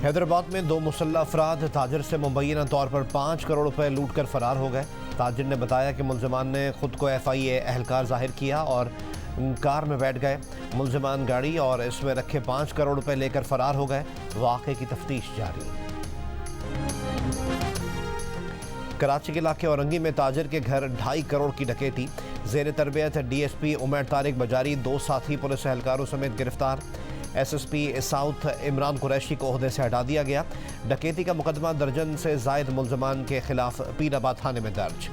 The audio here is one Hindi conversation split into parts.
हैदराबाद में दो मुसल्लह अफराद ताजिर से मुबैना तौर पर 5 करोड़ रुपए लूट कर फरार हो गए। ताजिर ने बताया कि मुलजमान ने खुद को FIA एहलकार जाहिर किया और कार में बैठ गए। मुलजमान गाड़ी और इसमें रखे 5 करोड़ रुपए लेकर फरार हो गए। वाक़े की तफ्तीश जारी। कराची के इलाके औरंगी में ताजिर के घर 2.5 करोड़ की डकैती। ज़ेर तरबियत DSP उमर तारिक बजारी 2 साथी पुलिस एहलकारों समेत गिरफ्तार। SSP साउथ इमरान कुरैशी को ओहदे से हटा दिया गया। डकैती का मुकदमा दर्जन से जायद मुलजमान के खिलाफ पीराबाद थाने में दर्ज।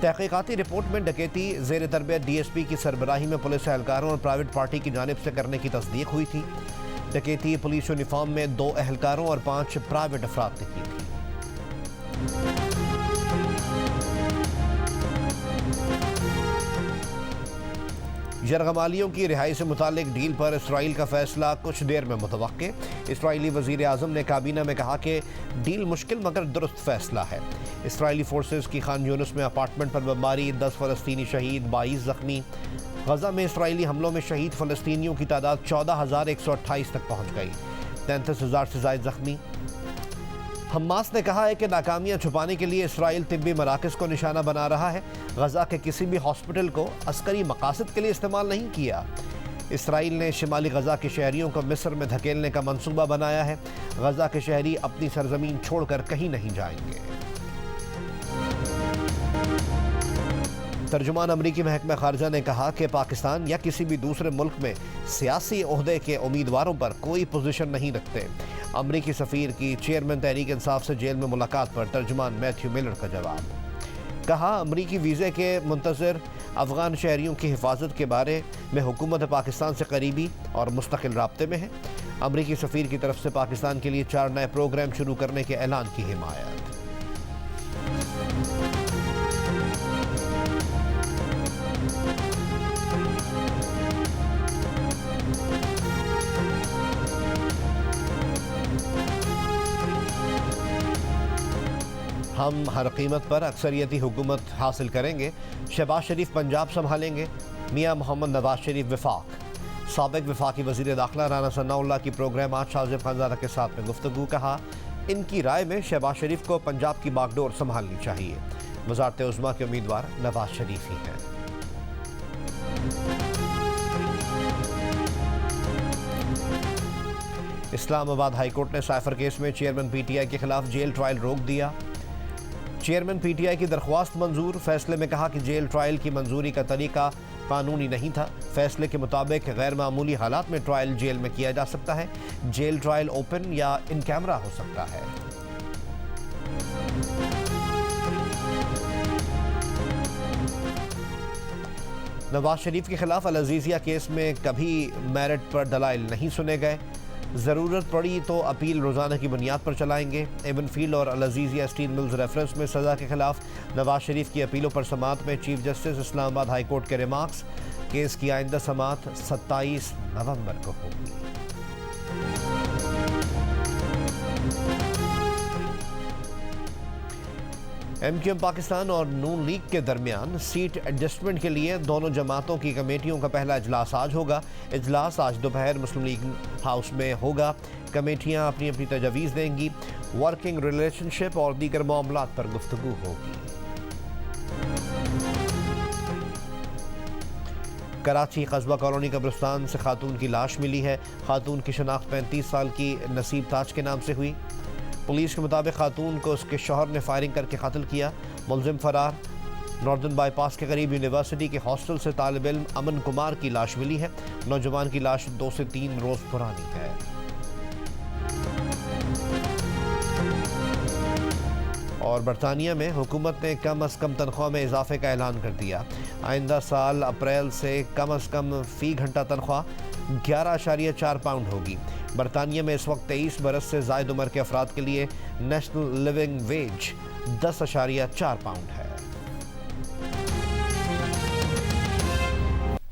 तहकीकाती रिपोर्ट में डकैती ज़ेर तरबियत DSP की सरबराही में पुलिस एहलकारों और प्राइवेट पार्टी की जानिब से करने की तस्दीक हुई थी। डकैती पुलिस यूनिफॉर्म में 2 एहलकारों और 5 प्राइवेट अफराद ने की थी। यरगमालियों की रिहाई से मुतालिक डील पर इसराइल का फैसला कुछ देर में मुतवक्के। इसराइली वज़ीर आज़म ने काबीना में कहा कि डील मुश्किल मगर दुरुस्त फैसला है। इसराइली फोर्सेस की खान यूनुस में अपार्टमेंट पर बमबारी, 10 फ़लस्तीनी शहीद, 22 ज़ख्मी। गज़ा में इसराइली हमलों में शहीद फ़लस्तीनियों की तादाद 14,128 तक पहुँच गई। 33,000 से ज़ायद ज़ख्मी। हमास ने कहा है कि नाकामियां छुपाने के लिए इसराइल तिब्बी मराकज़ को निशाना बना रहा है। गज़ा के किसी भी हॉस्पिटल को अस्करी मकासद के लिए इस्तेमाल नहीं किया। इसराइल ने शिमाली गज़ा के शहरियों को मिस्र में धकेलने का मंसूबा बनाया है। गज़ा के शहरी अपनी सरजमीन छोड़कर कहीं नहीं जाएंगे। तर्जुमान अमरीकी महकमा खारजा ने कहा कि पाकिस्तान या किसी भी दूसरे मुल्क में सियासी ओहदे के उम्मीदवारों पर कोई पोजीशन नहीं रखते। अमरीकी सफ़ीर की चेयरमैन तहरीक इंसाफ से जेल में मुलाकात पर तर्जुमान मैथ्यू मिलर का जवाब। कहा, अमरीकी वीज़े के मुंतज़िर अफ़गान शहरियों की हिफाजत के बारे में हुकूमत पाकिस्तान से करीबी और मुस्तकिल राब्ते में है। अमरीकी सफ़ीर की तरफ से पाकिस्तान के लिए 4 नए प्रोग्राम शुरू करने के ऐलान की हिमायत। हम हर कीमत पर अक्सरियती हुकूमत हासिल करेंगे। शहबाज शरीफ पंजाब संभालेंगे। मियां मोहम्मद नवाज शरीफ विफाक। साबिक विफाकी वज़ीर दाखिला राना सनाउल्लाह की प्रोग्राम आज शाहज़ेब खानज़ादा के साथ में गुफ्तगू। कहा, इनकी राय में शहबाज शरीफ को पंजाब की बागडोर संभालनी चाहिए। वज़ारत उज़्मा के उम्मीदवार नवाज शरीफ ही हैं। इस्लामाबाद हाईकोर्ट ने साइफर केस में चेयरमैन PTI के खिलाफ जेल ट्रायल रोक दिया। चेयरमैन PTI की दरख्वास्त मंजूर। फैसले में कहा कि जेल ट्रायल की मंजूरी का तरीका कानूनी नहीं था। फैसले के मुताबिक गैर मामूली हालात में ट्रायल जेल में किया जा सकता है। जेल ट्रायल ओपन या इन कैमरा हो सकता है। नवाज शरीफ के खिलाफ अल अजीजिया केस में कभी मेरिट पर दलाइल नहीं सुने गए। ज़रूरत पड़ी तो अपील रोज़ाना की बुनियाद पर चलाएंगे। एवन फील्ड और अल अजीजिया स्टील मिल्स रेफरेंस में सज़ा के खिलाफ नवाज शरीफ की अपीलों पर समाअत में chief justice Islamabad high court के रिमार्क्स। केस की आइंदा समाअत 27 नवंबर को होगी। MQM पाकिस्तान और नून लीग के दरमियान सीट एडजस्टमेंट के लिए दोनों जमातों की कमेटियों का पहला इजलास आज होगा। इजलास आज दोपहर मुस्लिम लीग हाउस में होगा। कमेटियां अपनी अपनी तजवीज़ देंगी। वर्किंग रिलेशनशिप और दीगर मामलात पर गुफ्तगू होगी। कराची कस्बा कॉलोनी कब्रिस्तान से खातून की लाश मिली है। खातून की शनाख्त 35 साल की नसीब ताज के नाम से हुई। पुलिस के मुताबिक खातून को उसके शौहर ने फायरिंग करके कत्ल किया। मुलजिम फरार। नॉर्दर्न बाईपास के करीब यूनिवर्सिटी के हॉस्टल से तालिब इल्म अमन कुमार की लाश मिली है। नौजवान की लाश 2 से 3 रोज पुरानी है। और बरतानिया में हुकूमत ने कम अज़ कम तनख्वाह में इजाफे का ऐलान कर दिया। आइंदा साल अप्रैल से कम अज़ कम फ़ी घंटा तनख्वाह 11.4 पाउंड होगी। बरतानिया में इस वक्त 23 बरस से ज़ायद उम्र के अफराद के लिए नेशनल लिविंग वेज 10.4 पाउंड है।